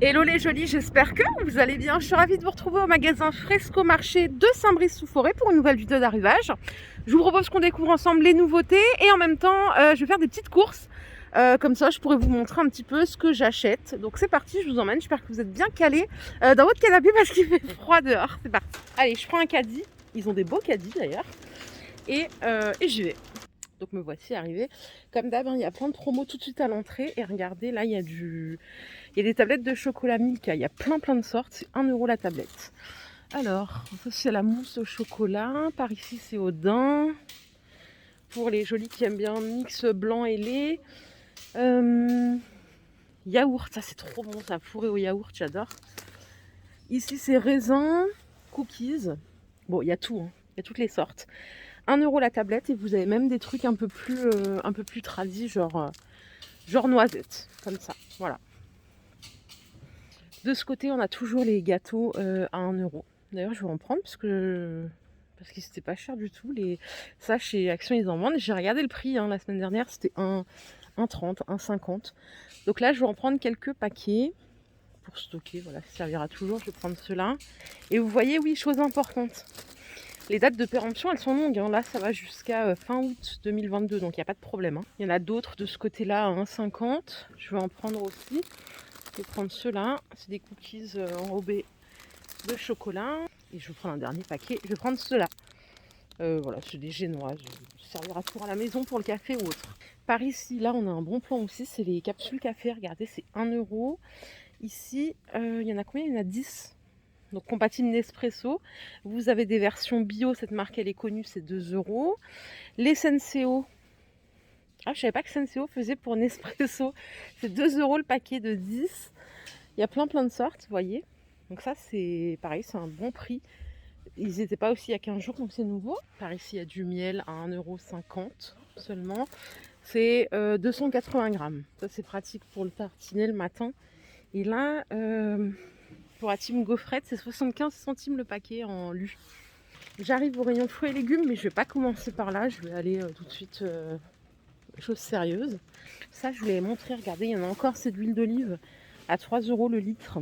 Hello les jolis, j'espère que vous allez bien. Je suis ravie de vous retrouver au magasin Fresco Marché de Saint-Brice-sous-Forêt pour une nouvelle vidéo d'arrivage. Je vous propose qu'on découvre ensemble les nouveautés et en même temps je vais faire des petites courses. Comme ça je pourrais vous montrer un petit peu ce que j'achète. Donc c'est parti, je vous emmène, j'espère que vous êtes bien calés dans votre canapé parce qu'il fait froid dehors. C'est parti. Allez, je prends un caddie, ils ont des beaux caddies d'ailleurs. Et j'y vais. Donc me voici arrivée. Comme d'hab, il y a plein de promos tout de suite à l'entrée. Et regardez, là, il y a des tablettes de chocolat Milka. Il y a plein de sortes. C'est 1 € la tablette. Alors, ça c'est la mousse au chocolat. Par ici, c'est au daim. Pour les jolis qui aiment bien mix blanc et lait. Yaourt, ça c'est trop bon, ça fourré au yaourt, j'adore. Ici, c'est raisin, cookies. Bon, il y a tout, hein. Il y a toutes les sortes. 1 € la tablette et vous avez même des trucs un peu plus tradis, genre noisette, comme ça, voilà. De ce côté, on a toujours les gâteaux à 1 €. D'ailleurs, je vais en prendre parce qu'ils c'était pas cher du tout. Ça, chez Action, ils en vendent. J'ai regardé le prix la semaine dernière, c'était 1,30, 1,50. Donc là, je vais en prendre quelques paquets pour stocker. Voilà, ça servira toujours. Je vais prendre ceux-là. Et vous voyez, oui, chose importante. Les dates de péremption, elles sont longues. Là, ça va jusqu'à fin août 2022, donc il n'y a pas de problème. Il y en a d'autres de ce côté-là à 1,50. Je vais en prendre aussi. Je vais prendre ceux-là. C'est des cookies enrobés de chocolat. Et je vais prendre un dernier paquet. Je vais prendre ceux-là. Voilà, c'est des génoises. Ça servira toujours à la maison pour le café ou autre. Par ici, là, on a un bon plan aussi. C'est les capsules café. Regardez, c'est 1 €. Ici, il y en a combien? Il y en a 10. Donc compatible Nespresso. Vous avez des versions bio, cette marque elle est connue, c'est 2 €. Les Senseo. Ah, je savais pas que Senseo faisait pour Nespresso. C'est 2 € le paquet de 10. Il y a plein de sortes, vous voyez. Donc ça c'est pareil, c'est un bon prix. Ils n'étaient pas aussi il y a 15 jours, donc c'est nouveau. Par ici, il y a du miel à 1,50 € seulement. C'est 280 grammes. Ça c'est pratique pour le tartiner le matin. Et là, pour la team gaufrette, c'est 75 centimes le paquet en lu. J'arrive au rayon fruits et légumes, mais je vais pas commencer par là. Je vais aller tout de suite chose sérieuse. Ça, je voulais montrer. Regardez, il y en a encore, c'est de l'huile d'olive à 3 € le litre.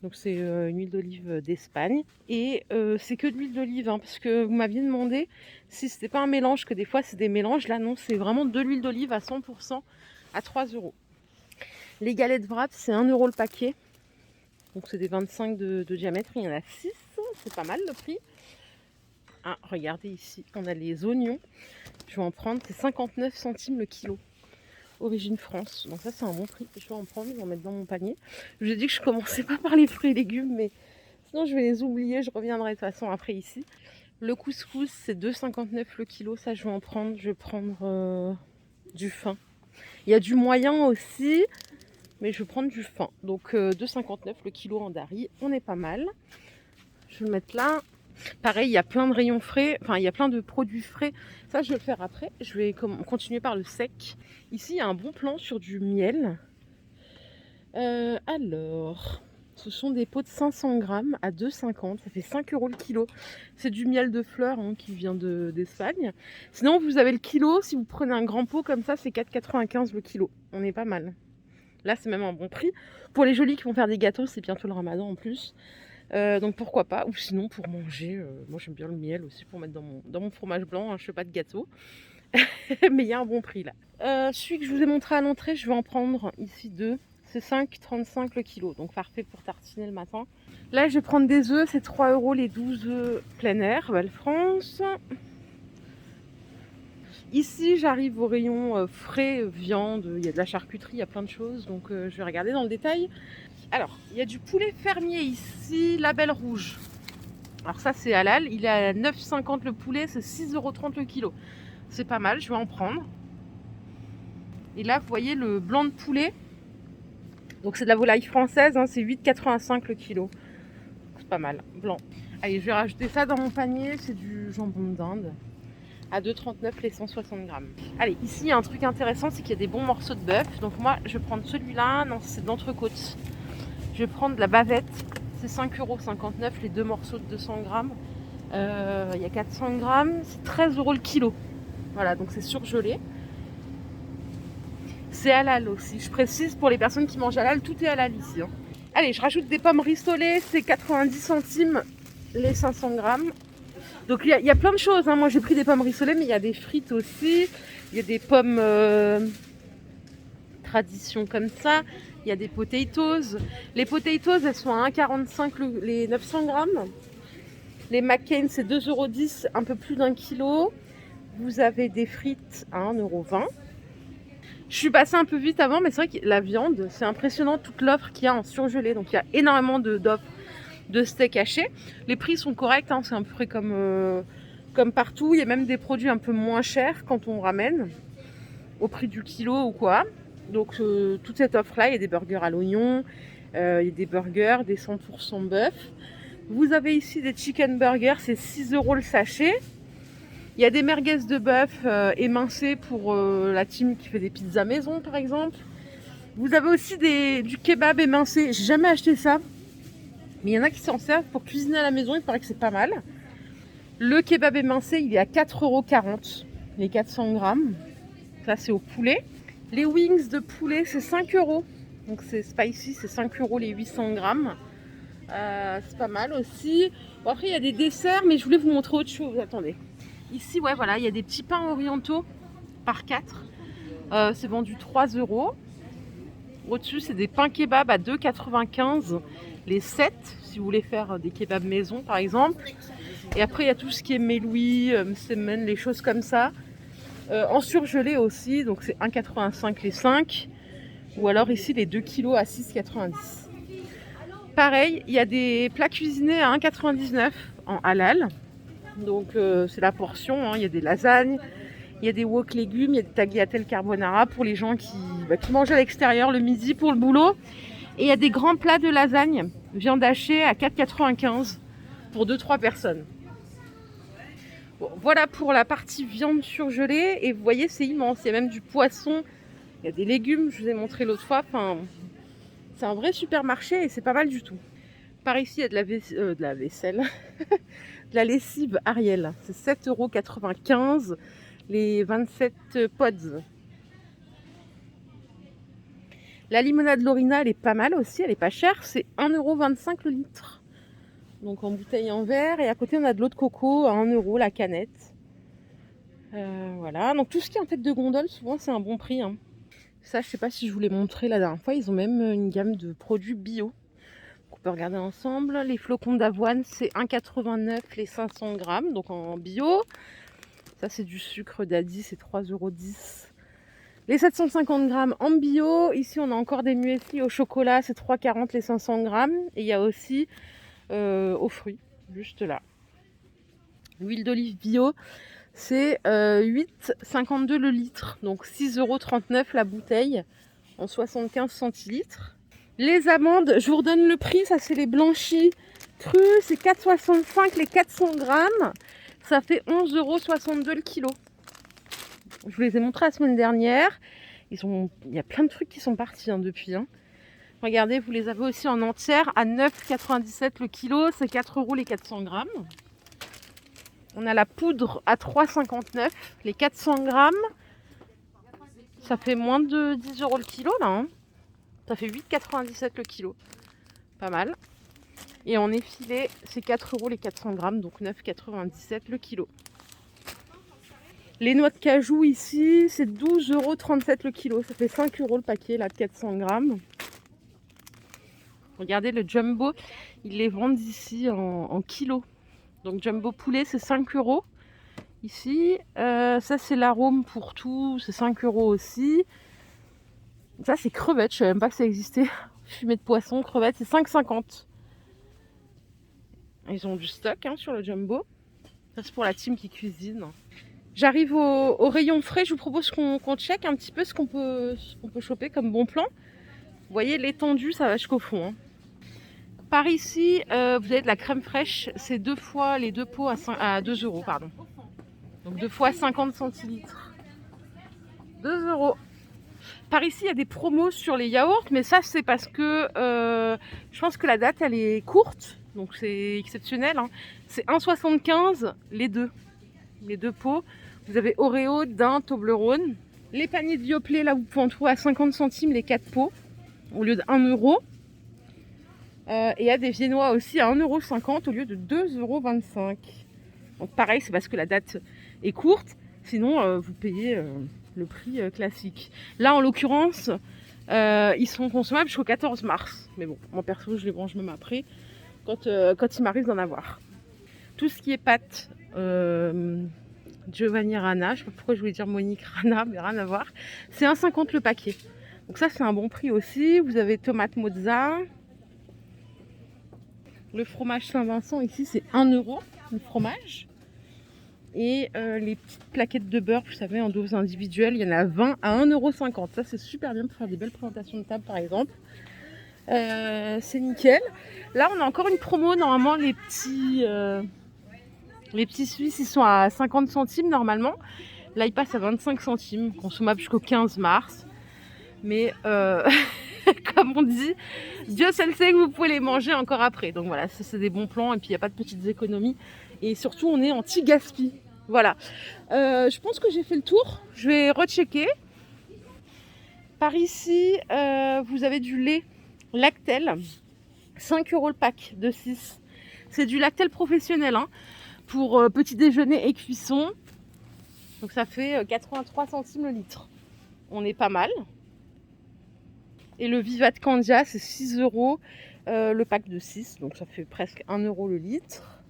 Donc c'est une huile d'olive d'Espagne. Et c'est que de l'huile d'olive, parce que vous m'aviez demandé si c'était pas un mélange, que des fois c'est des mélanges. Là non, c'est vraiment de l'huile d'olive à 100% à 3 €. Les galettes Wrap, c'est 1 € le paquet. Donc c'est des 25 de diamètre, il y en a 6, c'est pas mal le prix. Ah, regardez ici, on a les oignons. Je vais en prendre, c'est 59 centimes le kilo. Origine France. Donc ça c'est un bon prix. Je vais en prendre, je vais en mettre dans mon panier. Je vous ai dit que je commençais pas par les fruits et légumes, mais sinon je vais les oublier, je reviendrai de toute façon après ici. Le couscous, c'est 2,59 le kilo, ça je vais en prendre. Je vais prendre du fin. Il y a du moyen aussi. Mais je vais prendre du fin. Donc 2,59 le kilo en Dari. On est pas mal. Je vais le mettre là. Pareil, il y a plein de rayons frais. Enfin, il y a plein de produits frais. Ça, je vais le faire après. Je vais continuer par le sec. Ici, il y a un bon plan sur du miel. Alors, ce sont des pots de 500 grammes à 2,50. Ça fait 5 € le kilo. C'est du miel de fleurs qui vient d'Espagne. Sinon, vous avez le kilo. Si vous prenez un grand pot comme ça, c'est 4,95 le kilo. On est pas mal. Là, c'est même un bon prix. Pour les jolis qui vont faire des gâteaux, c'est bientôt le ramadan en plus. Donc pourquoi pas. Ou sinon, pour manger, moi j'aime bien le miel aussi pour mettre dans mon fromage blanc. Je fais pas de gâteau. Mais il y a un bon prix là. Celui que je vous ai montré à l'entrée, je vais en prendre ici 2. C'est 5,35 le kilo. Donc parfait pour tartiner le matin. Là, je vais prendre des œufs. C'est 3 € les 12 œufs plein air. Val France. Ici, j'arrive au rayon frais, viande, il y a de la charcuterie, il y a plein de choses, donc je vais regarder dans le détail. Alors, il y a du poulet fermier ici, label rouge. Alors ça, c'est halal, il est à 9,50 le poulet, c'est 6,30 € le kilo. C'est pas mal, je vais en prendre. Et là, vous voyez le blanc de poulet. Donc c'est de la volaille française, c'est 8,85 le kilo. C'est pas mal, blanc. Allez, je vais rajouter ça dans mon panier, c'est du jambon d'Inde. À 2,39 les 160 grammes. Allez, ici, il y a un truc intéressant, c'est qu'il y a des bons morceaux de bœuf. Donc moi, je vais prendre celui-là. Non, c'est d'entrecôte. Je vais prendre de la bavette. C'est 5,59 € les 2 morceaux de 200 grammes. Il y a 400 grammes. C'est 13 € le kilo. Voilà, donc c'est surgelé. C'est halal aussi. Je précise, pour les personnes qui mangent halal, tout est halal ici. Allez, je rajoute des pommes rissolées, c'est 90 centimes les 500 grammes. Donc il y a plein de choses, hein. Moi j'ai pris des pommes rissolées, mais il y a des frites aussi. Il y a des pommes tradition comme ça. Il y a des potatoes. Les potatoes, elles sont à 1,45 les 900 grammes. Les McCain, c'est 2,10 €, un peu plus d'1 kilo. Vous avez des frites à 1,20 €. Je suis passée un peu vite avant, mais c'est vrai que la viande, c'est impressionnant toute l'offre qu'il y a en surgelé. Donc il y a énormément d'offres de steak haché. Les prix sont corrects, hein, c'est à peu près comme partout. Il y a même des produits un peu moins chers quand on ramène, au prix du kilo ou quoi. Donc toute cette offre-là, il y a des burgers à l'oignon, il y a des burgers, des 100% bœuf. Vous avez ici des chicken burgers, c'est 6 € le sachet. Il y a des merguez de bœuf émincées pour la team qui fait des pizzas maison par exemple. Vous avez aussi du kebab émincé. J'ai jamais acheté ça, mais il y en a qui s'en servent pour cuisiner à la maison. Il paraît que c'est pas mal. Le kebab émincé, il est à 4,40 € les 400 grammes. Ça c'est au poulet. Les wings de poulet, c'est 5 €. Donc c'est spicy, c'est 5 € les 800 grammes. C'est pas mal aussi. Bon, après il y a des desserts, mais je voulais vous montrer autre chose. Attendez. Ici, ouais, voilà, il y a des petits pains orientaux par 4. C'est vendu 3 €. Au-dessus, c'est des pains kebab à 2,95 € les 7, si vous voulez faire des kebabs maison, par exemple. Et après, il y a tout ce qui est méloui, msemen, les choses comme ça. En surgelé aussi, donc c'est 1,85 € les 5. Ou alors ici, les 2 kilos à 6,90 €. Pareil, il y a des plats cuisinés à 1,99 € en halal. Donc c'est la portion, hein. Il y a des lasagnes, il y a des wok légumes, il y a des tagliatelles carbonara pour les gens qui mangent à l'extérieur le midi pour le boulot. Et il y a des grands plats de lasagne, viande hachée à 4,95 € pour 2-3 personnes. Bon, voilà pour la partie viande surgelée. Et vous voyez, c'est immense. Il y a même du poisson, il y a des légumes, je vous ai montré l'autre fois. Enfin, c'est un vrai supermarché et c'est pas mal du tout. Par ici, il y a de la vaisselle. De la lessive Ariel, c'est 7,95 € les 27 pods. La limonade Lorina, elle est pas mal aussi, elle est pas chère, c'est 1,25 € le litre. Donc en bouteille en verre. Et à côté, on a de l'eau de coco à 1 € la canette. Voilà, donc tout ce qui est en tête de gondole, souvent c'est un bon prix, hein. Ça, je sais pas si je vous l'ai montré la dernière fois, ils ont même une gamme de produits bio. On peut regarder ensemble. Les flocons d'avoine, c'est 1,89 € les 500 grammes, donc en bio. Ça, c'est du sucre d'Adi, c'est 3,10 €. Les 750 grammes en bio. Ici, on a encore des muesli au chocolat, c'est 3,40 € les 500 grammes. Et il y a aussi aux fruits, juste là. L'huile d'olive bio, c'est 8,52 € le litre, donc 6,39 € la bouteille en 75 centilitres. Les amandes, je vous redonne le prix, ça c'est les blanchis crus, c'est 4,65 € les 400 grammes, ça fait 11,62 € le kilo. Je vous les ai montrés la semaine dernière, il y a plein de trucs qui sont partis depuis. Regardez, vous les avez aussi en entière à 9,97 € le kilo, c'est 4 € les 400 grammes. On a la poudre à 3,59 € les 400 grammes, ça fait moins de 10 € le kilo là. Ça fait 8,97 € le kilo. Pas mal. Et en effilé, c'est 4 € les 400 grammes, donc 9,97 € le kilo. Les noix de cajou ici, c'est 12,37 € le kilo. Ça fait 5 € le paquet là de 400 grammes. Regardez le jumbo, ils les vendent ici en kilos. Donc jumbo poulet, c'est 5 € ici. Ça, c'est l'arôme pour tout, c'est 5 € aussi. Ça, c'est crevettes, je ne savais même pas que ça existait. Fumée de poisson, crevettes, c'est 5,50 €. Ils ont du stock sur le jumbo. Ça, c'est pour la team qui cuisine. J'arrive au rayon frais. Je vous propose qu'on check un petit peu ce qu'on peut choper comme bon plan. Vous voyez, l'étendue, ça va jusqu'au fond. Par ici, vous avez de la crème fraîche. C'est deux fois les deux pots à 2 €. Pardon. Donc 2 fois 50 centilitres. 2 €. Par ici, il y a des promos sur les yaourts, mais ça, c'est parce que je pense que la date, elle est courte, donc c'est exceptionnel. C'est 1,75 € les deux pots. Vous avez Oreo, Daim, Toblerone. Les paniers de Yoplait, là, vous pouvez en trouver à 50 centimes les 4 pots, au lieu de 1 €. Et il y a des viennois aussi à 1,50 € au lieu de 2,25 €. Donc pareil, c'est parce que la date est courte. Sinon, vous payez le prix classique. Là, en l'occurrence, ils sont consommables jusqu'au 14 mars. Mais bon, moi perso, je les mange même après, quand il m'arrive d'en avoir. Tout ce qui est pâtes, Giovanni Rana, je sais pas pourquoi je voulais dire Monique Rana, mais rien à voir. C'est 1,50 € le paquet. Donc ça, c'est un bon prix aussi. Vous avez tomate mozza. Le fromage Saint-Vincent, ici, c'est 1 € le fromage. Et les petites plaquettes de beurre, vous savez, en doses individuelles, il y en a 20 à 1,50 €. Ça, c'est super bien pour faire des belles présentations de table, par exemple. C'est nickel. Là, on a encore une promo. Normalement, les petits Suisses, ils sont à 50 centimes normalement. Là, ils passent à 25 centimes, consommables jusqu'au 15 mars. Mais comme on dit, Dieu seul sait que vous pouvez les manger encore après. Donc voilà, ça c'est des bons plans et puis il n'y a pas de petites économies. Et surtout, on est anti-gaspi. Voilà. Je pense que j'ai fait le tour. Je vais rechecker. Par ici, vous avez du lait Lactel. 5 € le pack de 6. C'est du Lactel professionnel hein, pour petit déjeuner et cuisson. Donc ça fait 83 centimes le litre. On est pas mal. Et le Vivat Candia, c'est 6 € le pack de 6. Donc ça fait presque 1 € le litre.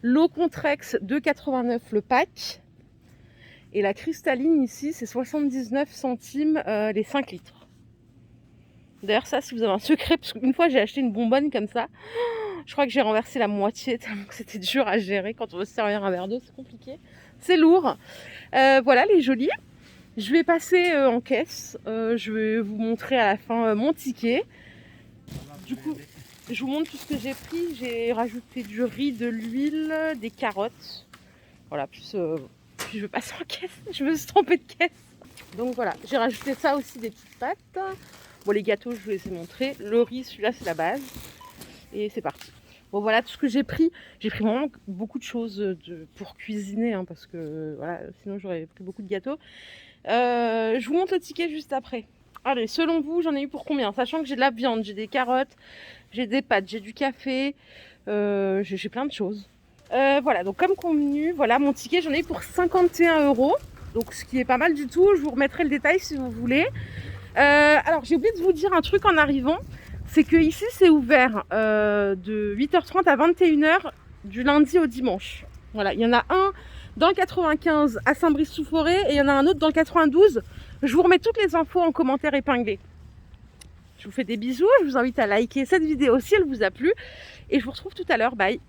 L'eau Contrex, 2,89 € le pack. Et la cristalline ici, c'est 79 centimes les 5 litres. D'ailleurs ça, si vous avez un secret, parce qu'une fois j'ai acheté une bonbonne comme ça, je crois que j'ai renversé la moitié tellement que c'était dur à gérer. Quand on veut se servir un verre d'eau, c'est compliqué. C'est lourd. Voilà les jolis. Je vais passer en caisse. Je vais vous montrer à la fin mon ticket. Du coup, je vous montre tout ce que j'ai pris. J'ai rajouté du riz, de l'huile, des carottes. Voilà, puis je vais passer en caisse. Je me suis trompée de caisse. Donc voilà, j'ai rajouté ça aussi, des petites pâtes. Bon, les gâteaux, je vous les ai montrés. Le riz, celui-là, c'est la base. Et c'est parti. Bon, voilà tout ce que j'ai pris. J'ai pris vraiment beaucoup de choses pour cuisiner, hein, parce que voilà, sinon j'aurais pris beaucoup de gâteaux. Je vous montre le ticket juste après. Allez, selon vous, j'en ai eu pour combien? Sachant que j'ai de la viande, j'ai des carottes, j'ai des pâtes, j'ai du café, j'ai plein de choses. Voilà, donc comme convenu, voilà mon ticket, j'en ai eu pour 51 €. Donc ce qui est pas mal du tout. Je vous remettrai le détail si vous voulez. Alors j'ai oublié de vous dire un truc en arrivant. C'est que ici c'est ouvert de 8h30 à 21h du lundi au dimanche. Voilà, il y en a un dans le 95 à Saint-Brice-sous-Forêt et il y en a un autre dans le 92. Je vous remets toutes les infos en commentaire épinglé. Je vous fais des bisous, je vous invite à liker cette vidéo si elle vous a plu et je vous retrouve tout à l'heure. Bye!